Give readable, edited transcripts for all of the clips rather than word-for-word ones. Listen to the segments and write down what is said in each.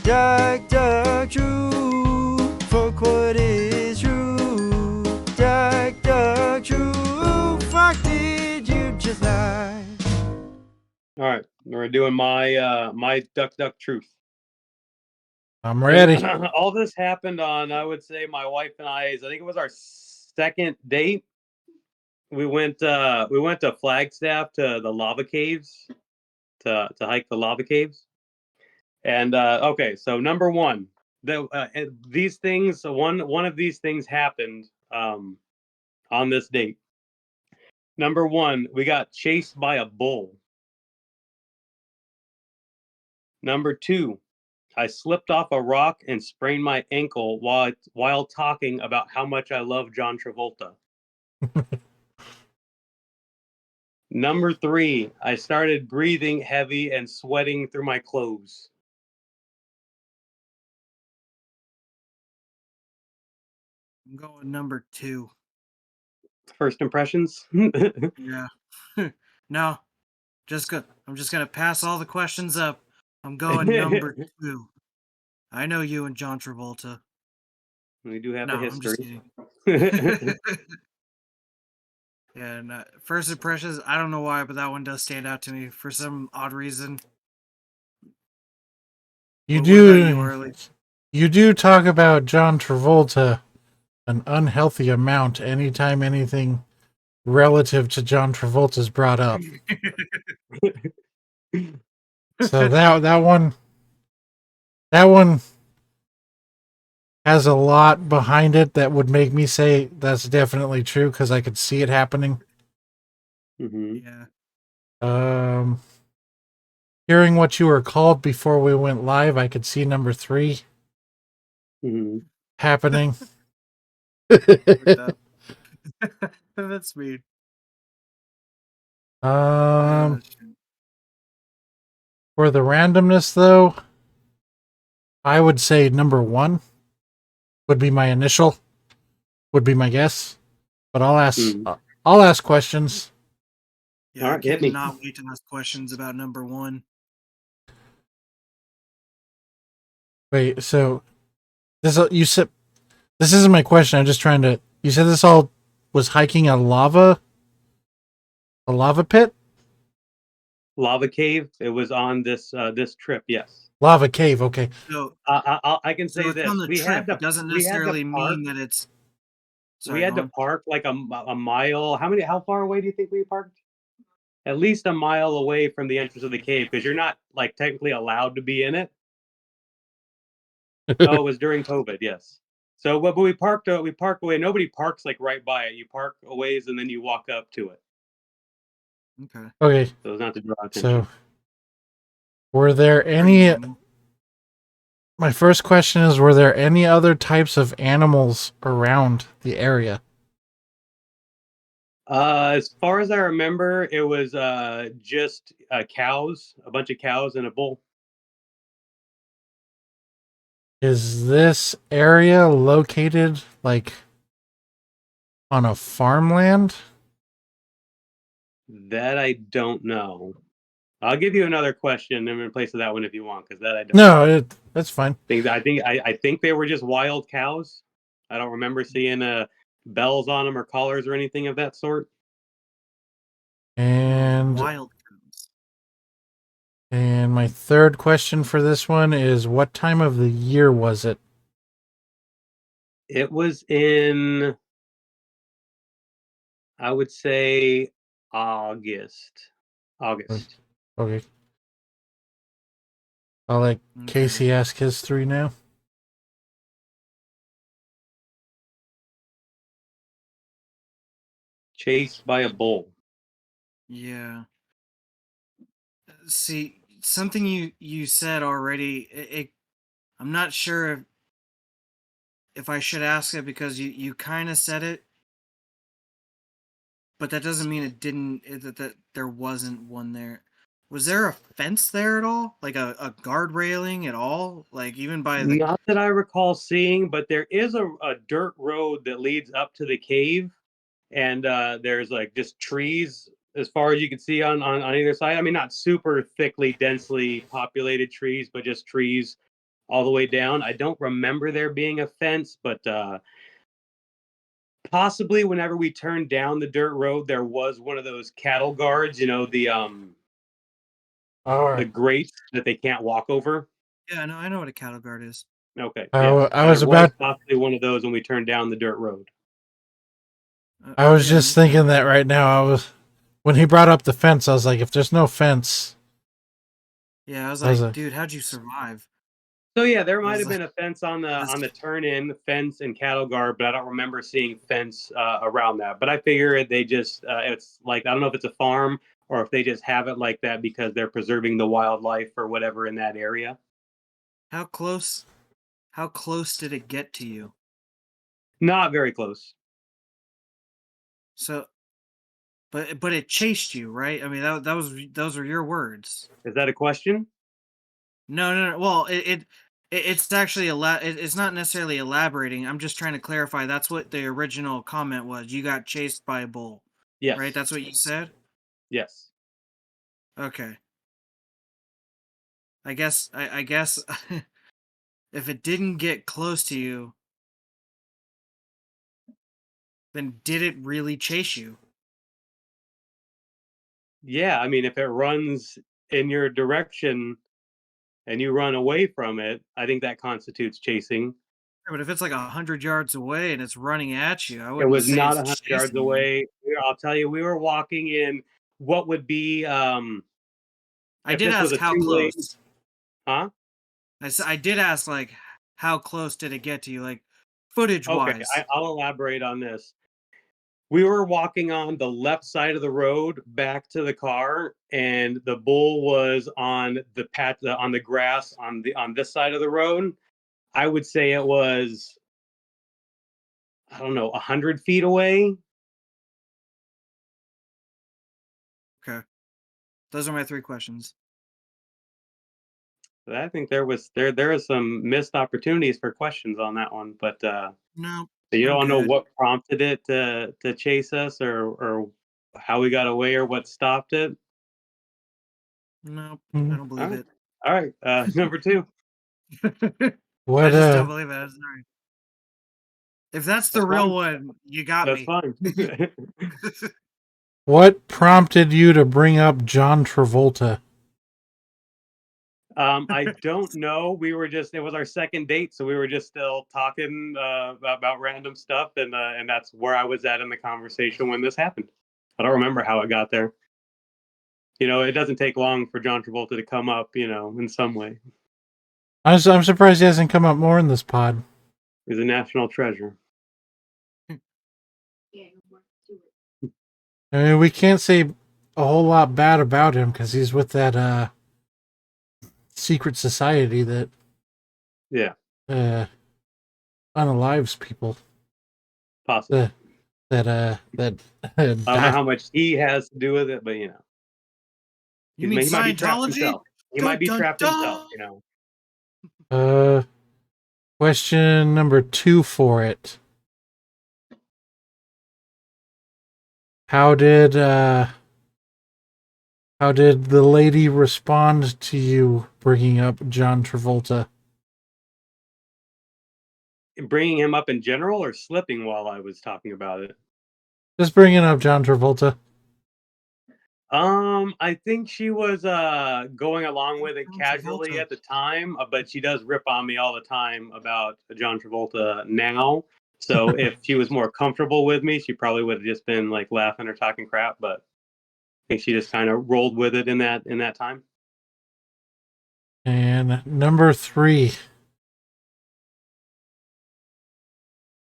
Duck, duck, true. Fuck what is true. Duck, duck, true. Fuck did you just lie? All right, we're doing my duck duck truth. I'm ready. All this happened on, I would say, my wife and I's. I think it was our second date. We went to Flagstaff to the lava caves to hike the lava caves. And okay, so number one, these things. One of these things happened on this date. Number one, we got chased by a bull. Number two, I slipped off a rock and sprained my ankle while talking about how much I love John Travolta. Number three, I started breathing heavy and sweating through my clothes. I'm going number 2. First impressions? Yeah. No. I'm just gonna pass all the questions up. I'm going number 2. I know you and John Travolta. We do have No, a I'm just history. kidding. Yeah, and first impressions, I don't know why, but that one does stand out to me for some odd reason. You But what about you, do. Harley? You do talk about John Travolta an unhealthy amount anytime anything relative to John Travolta's brought up. So that one has a lot behind it that would make me say that's definitely true because I could see it happening. Mm-hmm. Yeah. Hearing what you were called before we went live, I could see number 3 happening. That's weird. For the randomness, though, I would say number 1 would be my initial, would be my guess. But I'll ask questions. Yeah, All I right, hit me. cannot wait to ask questions about number 1. Wait, so you said this isn't my question. I'm just trying to. You said this all was hiking a lava pit, Lava cave. It was on this trip. Yes. lava cave. Okay. So, I can so say it's on this. the trip. It doesn't necessarily mean that it's. We had to park like a mile. How far away do you think we parked? At least a mile away from the entrance of the cave, because you're not like technically allowed to be in it. Oh, it was during COVID, yes. So, but we parked away. Nobody parks like right by it. You park a ways and then you walk up to it. Okay. Okay. So it's not to draw attention. So, were there any? My first question is: were there any other types of animals around the area? As far as I remember, it was just cows, a bunch of cows and a bull. Is this area located like on a farmland? That I don't know. I'll give you another question in place of that one if you want, because that I don't. No, that's fine. I think they were just wild cows. I don't remember seeing bells on them or collars or anything of that sort. And wild cows. And my third question for this one is: what time of the year was it? It was in, I would say, August. Okay. I'll let Casey ask his 3 now. Chased by a bull. Yeah. See, something you said already, I'm not sure if I should ask it because you kind of said it, but that doesn't mean it didn't, that there wasn't one there. Was there a fence there at all? Like a guard railing at all? Like even by the... Not that I recall seeing, but there is a dirt road that leads up to the cave, and there's like just trees as far as you can see on either side. I mean, not super thickly, densely populated trees, but just trees all the way down. I don't remember there being a fence, but possibly whenever we turned down the dirt road, there was one of those cattle guards, the Or grates that they can't walk over. Yeah, I know what a cattle guard is. Okay, I, yeah. I was There was about. possibly one of those when we turned down the dirt road. I was Yeah, just thinking that right now. When he brought up the fence, I was like, if there's no fence, Yeah, I was I was like, like, dude, how'd you survive? So yeah, there I might was have like, been a fence on that's- the turn in fence and cattle guard, but I don't remember seeing fence around that. But I figure they just it's like I don't know if it's a farm or if they just have it like that because they're preserving the wildlife or whatever in that area. how close did it get to you? Not very close. So, but it chased you, right? I mean, those were your words. Is that a question? No. Well, it's actually it's not necessarily elaborating. I'm just trying to clarify. That's what the original comment was. You got chased by a bull, Yes. right? That's what you said. Yes. Okay. I guess if it didn't get close to you, then did it really chase you? Yeah, I mean, if it runs in your direction and you run away from it, I think that constitutes chasing. But if it's like 100 yards away and it's running at you, I It wouldn't was say not it's 100 yards chasing you. away. I'll tell you, we were walking in what would be I if did this was ask a how two-lane, close. huh? I did ask like how close did it get to you, like footage Okay, wise. I'll elaborate on this. We were walking on the left side of the road back to the car, and the bull was on the on the grass on this side of the road. I would say it was, I don't know, 100 feet away. Okay, those are my 3 questions. But I think there are some missed opportunities for questions on that one, but No, you I'm don't know good. what prompted it to chase us or how we got away or what stopped it. No, I mm, don't All believe right, it. all right. Number 2. I what just don't believe it. I'm sorry. If that's the That's real fine. one, you got That's me. fine. what prompted you to bring up John Travolta? I don't know. It was our second date, so we were just still talking about random stuff, and that's where I was at in the conversation when this happened. I don't remember how it got there. It doesn't take long for John Travolta to come up, in some way. I'm surprised he hasn't come up more in this pod. He's a national treasure. I mean, we can't say a whole lot bad about him because he's with that secret society that Yeah, unalives people. possibly. That I don't know how much he has to do with it, but You he mean might be trapped Scientology? himself. He Dun, might be dun, trapped himself. dun! Question number 2 for it. How did the lady respond to you bringing up John Travolta? Bringing him up in general or slipping while I was talking about it? Just bringing up John Travolta. I think she was going along with it John casually Travolta. at the time, but she does rip on me all the time about John Travolta now. So if she was more comfortable with me, she probably would have just been like laughing or talking crap. But I think she just kind of rolled with it in that time. And number 3.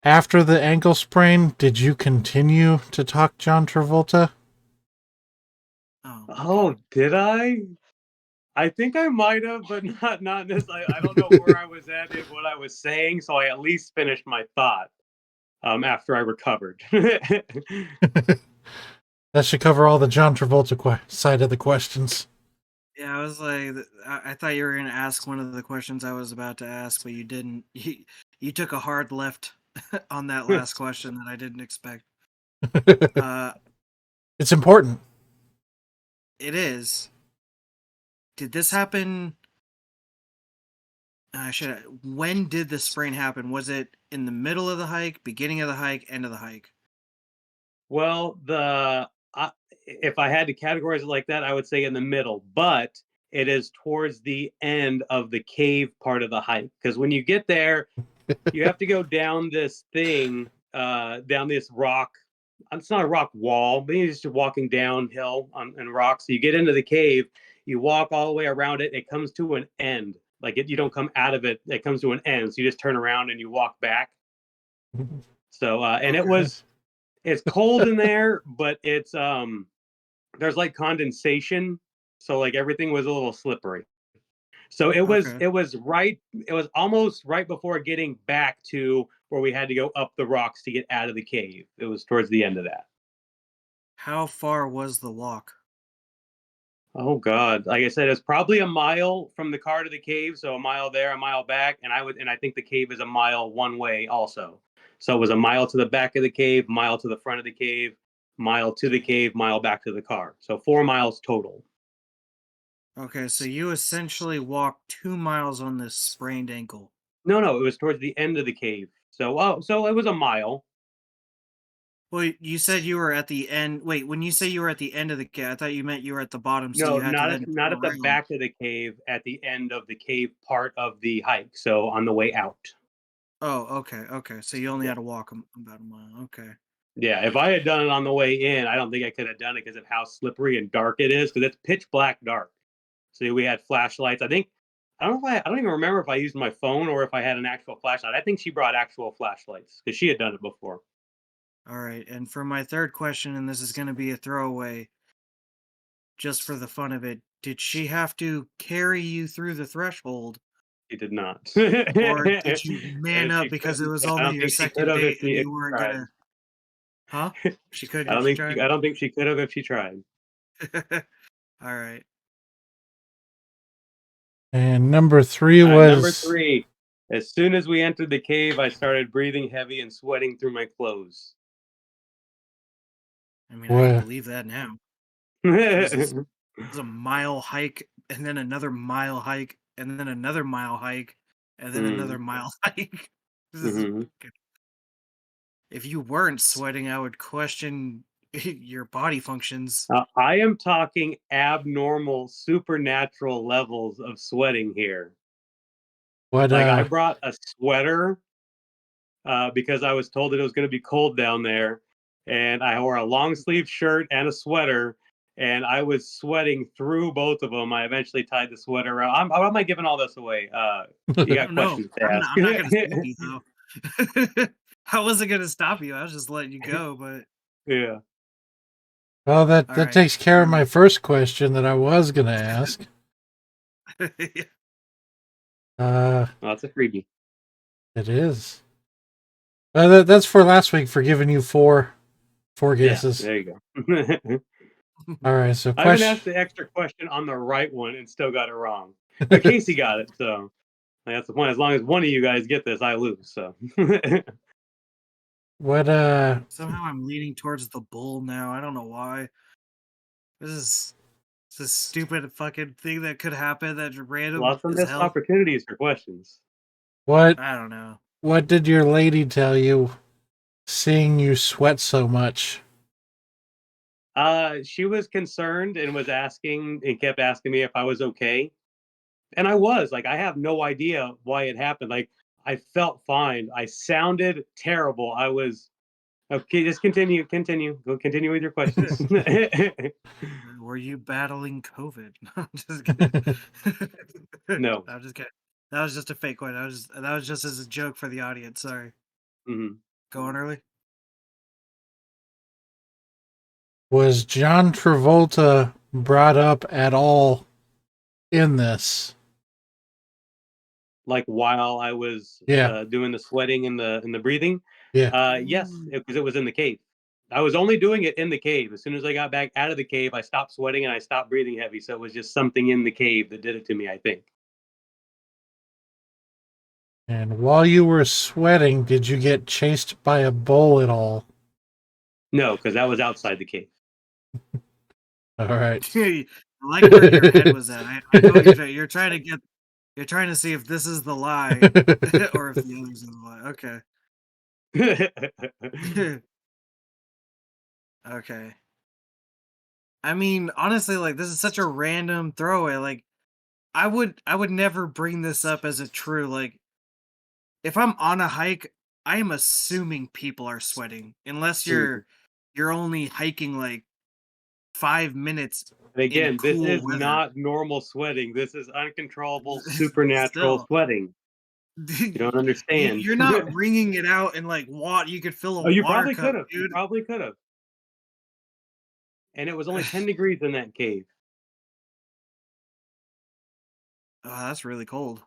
After the ankle sprain, did you continue to talk John Travolta? Oh, did I? I think I might have, but not this. I don't know where I was at and what I was saying, so I at least finished my thought after I recovered. That should cover all the John Travolta side of the questions. Yeah, I was like, I thought you were going to ask one of the questions I was about to ask, but you didn't. You took a hard left on that last question that I didn't expect. It's important. It is. Did this happen? When did the sprain happen? Was it in the middle of the hike, beginning of the hike, end of the hike? Well, if I had to categorize it like that, I would say in the middle, but it is towards the end of the cave part of the hike. Because when you get there, you have to go down this thing, down this rock. It's not a rock wall, but you're just walking downhill on rocks. So you get into the cave, you walk all the way around it. It comes to an end. Like you don't come out of it. It comes to an end. So you just turn around and you walk back. So and Okay. it's cold in there, but it's there's like condensation, so like everything was a little slippery. So it was Okay. it was almost right before getting back to where we had to go up the rocks to get out of the cave. It was towards the end of that. How far was the walk? Oh God. Like I said, it's probably a mile from the car to the cave, so a mile there, a mile back, and I think the cave is a mile one way also. So it was a mile to the back of the cave, mile to the front of the cave, mile to the cave, mile back to the car. So 4 miles total. Okay, so you essentially walked 2 miles on this sprained ankle. No, it was towards the end of the cave. So it was a mile. Well, you said you were at the end. Wait, when you say you were at the end of the cave, I thought you meant you were at the bottom, so No, you had to then not turn at the around. back of the cave, at the end of the cave part of the hike. So on the way out. Oh, okay. So you only Yeah. had to walk about a mile. Okay. Yeah, if I had done it on the way in, I don't think I could have done it because of how slippery and dark it is. Because it's pitch black dark. So we had flashlights. I don't even remember if I used my phone or if I had an actual flashlight. I think she brought actual flashlights because she had done it before. All right. And for my third question, and this is going to be a throwaway, just for the fun of it, did she have to carry you through the threshold, She did not. or did you man And up she because it couldn't. was I only don't your think she could second have date and if you she weren't tried. gonna? Huh? She couldn't if she tried. I don't think she could have if she tried. All right. And number three Number was 3. As soon as we entered the cave, I started breathing heavy and sweating through my clothes. I mean, I can what? believe that now. Jesus, Mhm. it was a mile hike, and then another mile hike, and then another mile hike, and then another mile hike. This is Mhm. fucking- If you weren't sweating, I would question your body functions. I am talking abnormal, supernatural levels of sweating here. What? Like I brought a sweater because I was told that it was going to be cold down there, and I wore a long sleeve shirt and a sweater, and I was sweating through both of them. I eventually tied the sweater around. How am I giving all this away? You Oh got no, questions to ask? I'm not gonna stop you though. I wasn't gonna stop you. I was just letting you go. But Yeah. Well, that all that right. takes care of my first question that I was gonna ask. Uh, Well, that's a freebie. it is. That's for last week for giving you four Yeah, guesses. there you go. All right, so I even question. asked the extra question on the right one and still got it wrong. But Casey got it, so that's the point. As long as one of you guys get this, I lose. So What? Somehow I'm leaning towards the bull now. I don't know why. This is this stupid fucking thing that could happen that's random lots of as missed hell. opportunities for questions. What? I don't know. What did your lady tell you? Seeing you sweat so much. She was concerned and was asking and kept asking me if I was okay. And I was like, I have no idea why it happened. Like, I felt fine. I sounded terrible. I was okay. Just continue. Go continue with your questions. Were you battling COVID? No, I'm just kidding. No. I'm just kidding. That was just a fake one. That was just as a joke for the audience. Sorry. Hmm. Go on early. Was John Travolta brought up at all in this? Like while I was Yeah, doing the sweating and the breathing. yeah. Yes, because it was in the cave. I was only doing it in the cave. As soon as I got back out of the cave, I stopped sweating and I stopped breathing heavy. So it was just something in the cave that did it to me, I think. And while you were sweating, did you get chased by a bull at all? No, because that was outside the cave. All right. I like where your head was at. I know what you're trying. You're trying to get. You're trying to see if this is the lie or if the others are the lie. Okay. Okay. I mean, honestly, like this is such a random throwaway. Like I would never bring this up as a true like if I'm on a hike, I am assuming people are sweating unless Mhm. you're only hiking like 5 minutes And in again, this cool is weather. not normal sweating. This is uncontrollable supernatural Still, sweating. You don't understand. you're not wringing it out and like you could fill a Oh, you water probably cup, could have. You dude. probably could have. And it was only 10 degrees in that cave. Oh, that's really cold.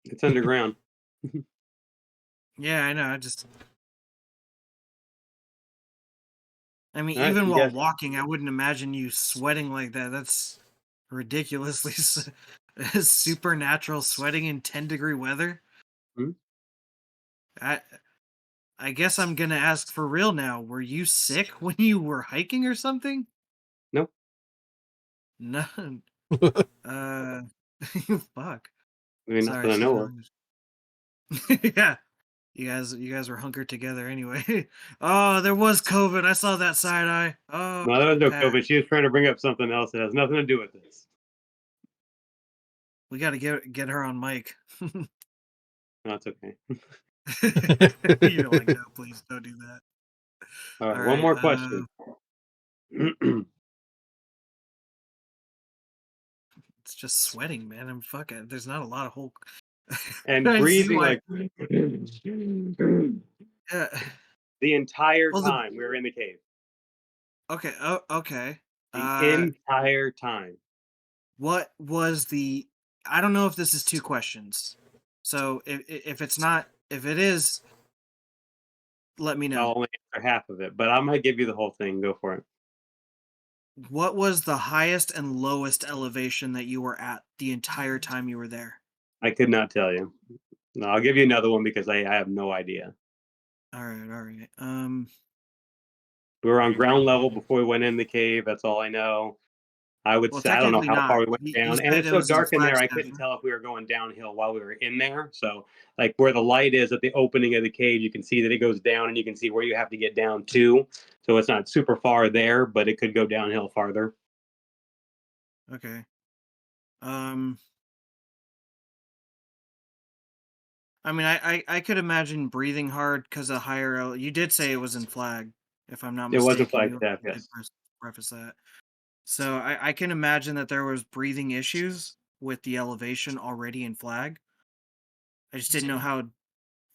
It's underground. Yeah, I know. I mean, All right, even you while guess. walking, I wouldn't imagine you sweating like that. That's ridiculously supernatural sweating in 10-degree weather. Hmm? I I guess I'm gonna ask for real now. Were you sick when you were hiking or something? Nope. None. Uh, fuck. I mean, not that Sorry, I know of. yeah, you guys were hunkered together anyway. Oh, there was COVID. I saw that side eye. Oh, No, there was no Pat, COVID. She was trying to bring up something else that has nothing to do with this. we got to get her on mic. No, it's okay. You're like, no, please don't do that. All right, All one right. more question. It's just sweating, man. I'm fucking. There's not a lot of whole. And I see breathing why. like Yeah. the entire Well, time we were in the cave. okay. Oh, okay. The entire time. What was the? I don't know if this is two questions. So if it's not, if it is, let me I'll know. only answer half of it, but I'm gonna give you the whole thing. Go for it. What was the highest and lowest elevation that you were at the entire time you were there? I could not tell you. No, I'll give you another one because I have no idea. All right. All right. We were on ground level before we went in the cave. That's all I know. I would Well, say I don't know technically how not. far we went You down, and said it's it so was in dark in there. I Flagstaff. couldn't tell if we were going downhill while we were in there. So, like where the light is at the opening of the cave, you can see that it goes down, and you can see where you have to get down to. So it's not super far there, but it could go downhill farther. Okay. Um. I mean, I could imagine breathing hard because of higher. You did say it was in Flag, if I'm not It wasn't mistaken. You Flagstaff, did yes. preface that. So I can imagine that there was breathing issues with the elevation already in Flag. I just didn't know how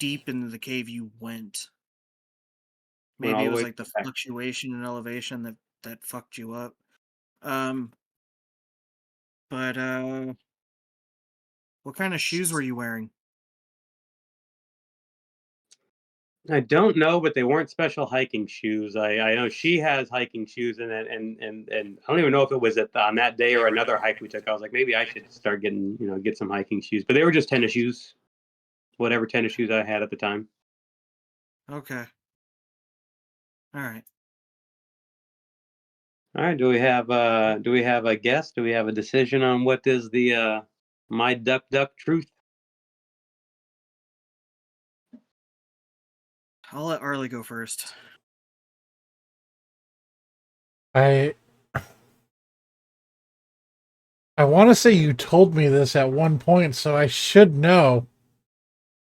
deep into the cave you went. Went Maybe all it the was way like the back. fluctuation in elevation that fucked you up. Um, but what kind of shoes were you wearing? I don't know, but they weren't special hiking shoes. I know she has hiking shoes, and I don't even know if it was on that day or another hike we took. I was like, maybe I should start getting get some hiking shoes, but they were just tennis shoes, whatever tennis shoes I had at the time. Okay. All right. All right, do we have a guess? Do we have a decision on what is the my duck truth? I'll let Arlie go first. I want to say you told me this at one point, so I should know.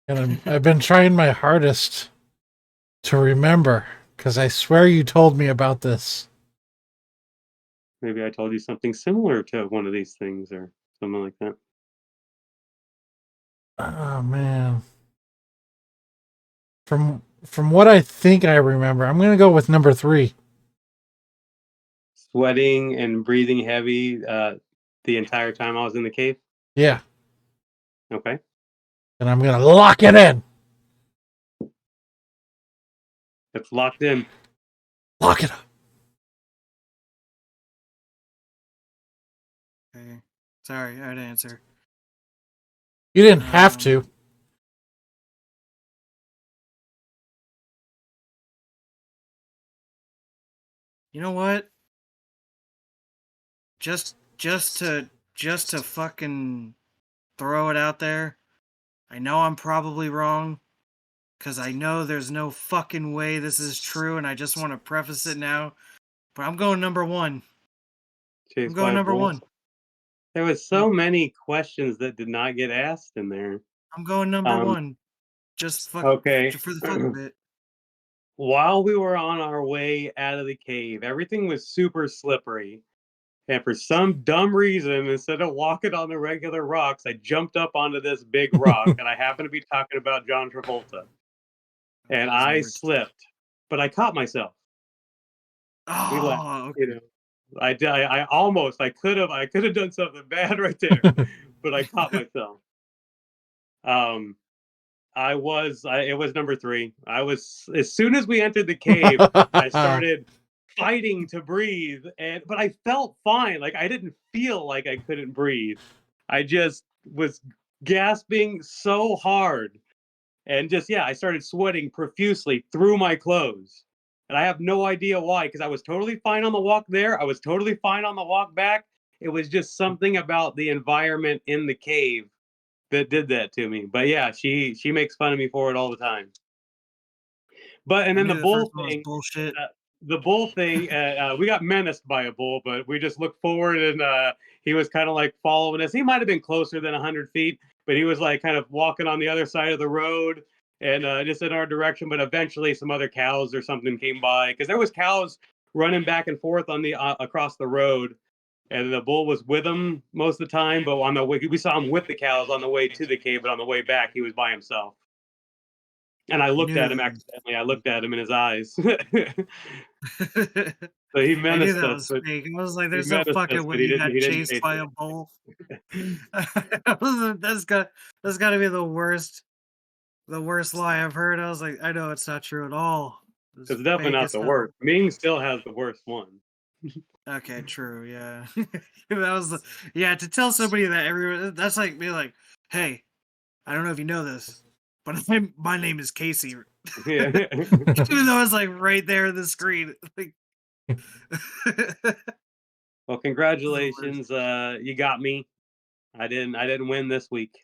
And I've been trying my hardest to remember because I swear you told me about this. Maybe I told you something similar to one of these things or something like that. Oh man. From what I think I remember, I'm gonna go with number 3. Sweating and breathing heavy the entire time I was in the cave. Yeah. Okay. And I'm gonna lock it in. It's locked in. Lock it up. Okay. Sorry, I'd answer. You didn't have to. You know what? Just just to fucking throw it out there, I know I'm probably wrong, because I know there's no fucking way this is true, and I just want to preface it now. But I'm going number one. I'm Chased by going a number bull. one. There was so many questions that did not get asked in there. I'm going number Um, one. Just fuck Okay. for the fuck of it. While we were on our way out of the cave, everything was super slippery. And for some dumb reason, instead of walking on the regular rocks, I jumped up onto this big rock, and I happened to be talking about John Travolta. And That was I number two. slipped, but I caught myself. We laughed, Oh, okay. you know. I almost, I could have done something bad right there, but I caught myself. It was number 3. As soon as we entered the cave, I started fighting to breathe, but I felt fine. Like, I didn't feel like I couldn't breathe. I just was gasping so hard, and just, yeah, I started sweating profusely through my clothes. And I have no idea why, because I was totally fine on the walk there. I was totally fine on the walk back. It was just something about the environment in the cave that did that to me. But yeah, she makes fun of me for it all the time. But and I then knew the first one was bullshit. the bull thing, we got menaced by a bull, but we just looked forward, and he was kind of like following us. He might have been closer than 100 feet, but he was like kind of walking on the other side of the road and just in our direction. But eventually some other cows or something came by, because there was cows running back and forth on the across the road, and the bull was with him most of the time. But on the way, we saw him with the cows on the way to the cave, but on the way back, he was by himself. And I looked at him accidentally. I looked at him in his eyes. So he I knew menaced that us, was but fake. I was like, he "There's no menaced us, fucking way but he you got didn't chased chase by us. a bull." That's got to be the worst lie I've heard. I was like, I know it's not true at all. It's definitely fake not as the hell. worst. Ming still has the worst one. Okay, true. Yeah, that was to tell somebody that everyone. That's like me, like, hey, I don't know if you know this, but my name is Casey. Yeah. Even though it's like right there in the screen. Like, Well, congratulations. You got me. I didn't win this week.